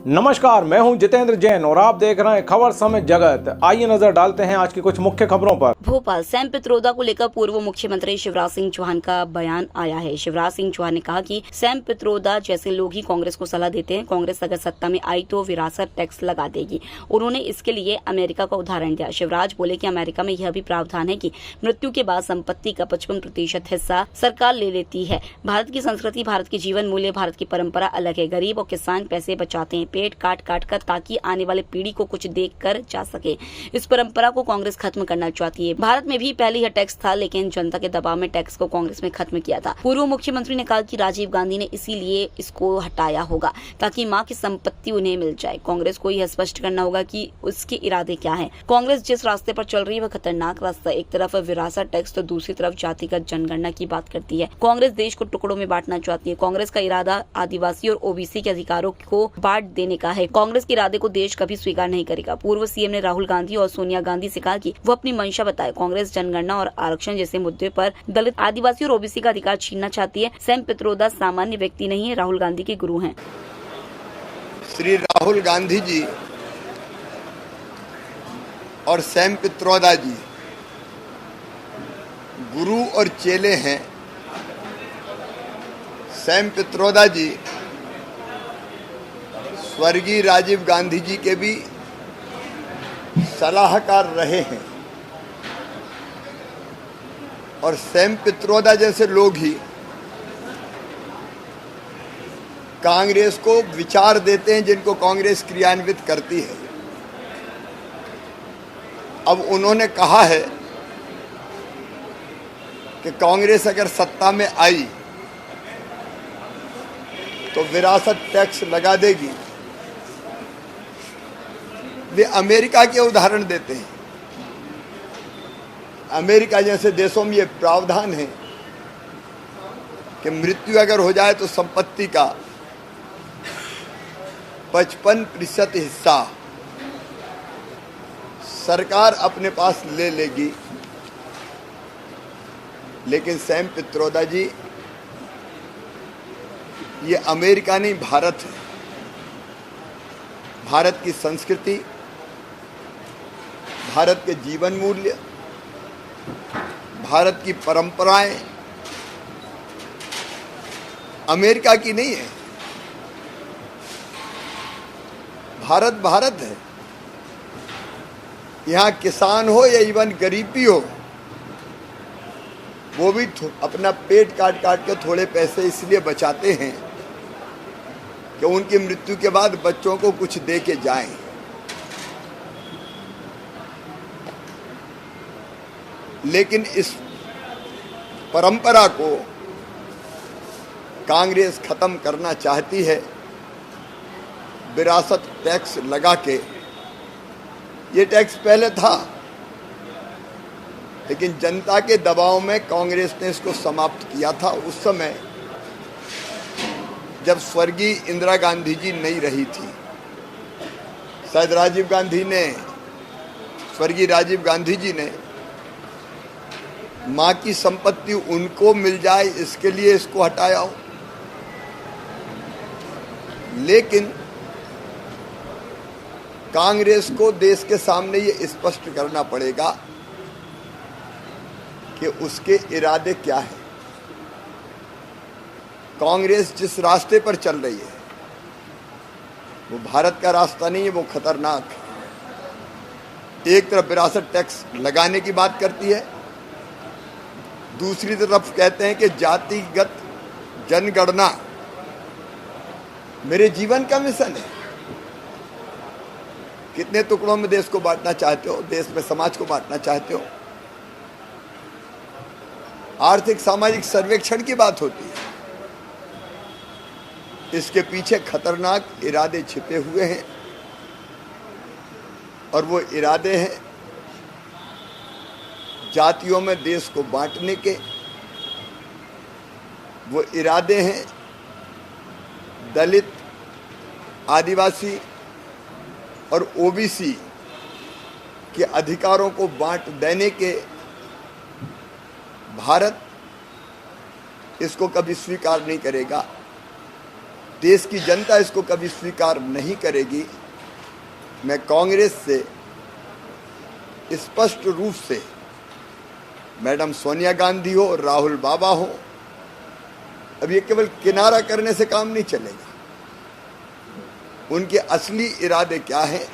नमस्कार, मैं हूं जितेंद्र जैन और आप देख रहे हैं खबर समय जगत। आइए नजर डालते हैं आज की कुछ मुख्य खबरों पर। भोपाल सैम पित्रोदा को लेकर पूर्व मुख्यमंत्री शिवराज सिंह चौहान का बयान आया है। शिवराज सिंह चौहान ने कहा कि सैम पित्रोदा जैसे लोग ही कांग्रेस को सलाह देते हैं। कांग्रेस अगर सत्ता में आई तो विरासत टैक्स लगा देगी। उन्होंने इसके लिए अमेरिका का उदाहरण दिया। शिवराज बोले कि अमेरिका में यह भी प्रावधान है कि मृत्यु के बाद संपत्ति का 55% हिस्सा सरकार ले लेती है। भारत की संस्कृति, भारत के जीवन मूल्य, भारत की परंपरा अलग है। गरीब और किसान पैसे बचाते हैं पेट काट काट कर, ताकि आने वाले पीढ़ी को कुछ देख कर जा सके। इस परंपरा को कांग्रेस खत्म करना चाहती है। भारत में भी पहले यह टैक्स था, लेकिन जनता के दबाव में टैक्स को कांग्रेस में खत्म किया था। पूर्व मुख्यमंत्री ने कहा कि राजीव गांधी ने इसीलिए इसको हटाया होगा ताकि मां की संपत्ति उन्हें मिल जाए। कांग्रेस को यह स्पष्ट करना होगा कि उसके इरादे क्या हैं। कांग्रेस जिस रास्ते पर चल रही है वह खतरनाक रास्ता। एक तरफ विरासत टैक्स तो दूसरी तरफ जातिगत जनगणना की बात करती है। कांग्रेस देश को टुकड़ों में बांटना चाहती है। कांग्रेस का इरादा आदिवासी और ओबीसी के अधिकारों को बांट देने का है। कांग्रेस के इरादे को देश कभी स्वीकार नहीं करेगा। पूर्व सीएम ने राहुल गांधी और सोनिया गांधी से कहा कि वो अपनी मंशा बताए। कांग्रेस जनगणना और आरक्षण जैसे मुद्दे पर दलित, आदिवासी और ओबीसी का अधिकार छीनना चाहती है। सैम पित्रोदा सामान्य व्यक्ति नहीं है, राहुल गांधी के गुरु हैं। श्री राहुल गांधी जी और सैम पित्रोदा जी गुरु और चेले हैं। सैम पित्रोदा जी स्वर्गीय राजीव गांधी जी के भी सलाहकार रहे हैं और सैम पित्रोदा जैसे लोग ही कांग्रेस को विचार देते हैं जिनको कांग्रेस क्रियान्वित करती है। अब उन्होंने कहा है कि कांग्रेस अगर सत्ता में आई तो विरासत टैक्स लगा देगी। वे अमेरिका के उदाहरण देते हैं। अमेरिका जैसे देशों में ये प्रावधान है कि मृत्यु अगर हो जाए तो संपत्ति का 55% हिस्सा सरकार अपने पास ले लेगी। लेकिन सैम पित्रोदा जी, ये अमेरिका नहीं, भारत है। भारत की संस्कृति, भारत के जीवन मूल्य, भारत की परंपराएं अमेरिका की नहीं है। भारत भारत है। यहाँ किसान हो या इवन गरीबी हो, वो भी अपना पेट काट काट के थोड़े पैसे इसलिए बचाते हैं कि उनकी मृत्यु के बाद बच्चों को कुछ दे के जाएं। लेकिन इस परंपरा को कांग्रेस खत्म करना चाहती है विरासत टैक्स लगा के। ये टैक्स पहले था, लेकिन जनता के दबाव में कांग्रेस ने इसको समाप्त किया था। उस समय जब स्वर्गीय इंदिरा गांधी जी नहीं रही थी, शायद स्वर्गीय राजीव गांधी जी ने मां की संपत्ति उनको मिल जाए इसके लिए इसको हटाया हो। लेकिन कांग्रेस को देश के सामने ये स्पष्ट करना पड़ेगा कि उसके इरादे क्या हैं। कांग्रेस जिस रास्ते पर चल रही है वो भारत का रास्ता नहीं है, वो खतरनाक है। एक तरफ विरासत टैक्स लगाने की बात करती है, दूसरी तरफ कहते हैं कि जातिगत जनगणना मेरे जीवन का मिशन है। कितने टुकड़ों में देश को बांटना चाहते हो, देश में समाज को बांटना चाहते हो। आर्थिक सामाजिक सर्वेक्षण की बात होती है। इसके पीछे खतरनाक इरादे छिपे हुए हैं और वो इरादे हैं जातियों में देश को बांटने के। वो इरादे हैं दलित, आदिवासी और ओबीसी के अधिकारों को बांट देने के। भारत इसको कभी स्वीकार नहीं करेगा। देश की जनता इसको कभी स्वीकार नहीं करेगी। मैं कांग्रेस से स्पष्ट रूप से, मैडम सोनिया गांधी हो, राहुल बाबा हो, अब ये केवल किनारा करने से काम नहीं चलेगा। उनके असली इरादे क्या हैं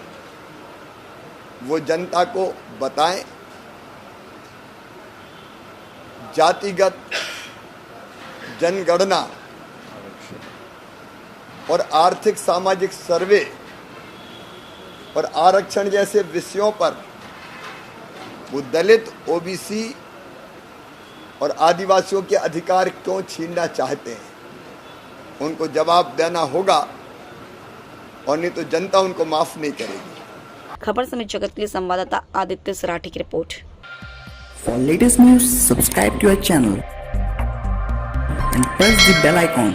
वो जनता को बताएं। जातिगत जनगणना और आर्थिक सामाजिक सर्वे और आरक्षण जैसे विषयों पर वो दलित, ओबीसी और आदिवासियों के अधिकार क्यों छीनना चाहते हैं, उनको जवाब देना होगा, और नहीं तो जनता उनको माफ नहीं करेगी। खबर समय जगत के लिए संवाददाता आदित्य सराठी की report. For latest news, subscribe to our channel and press the bell icon.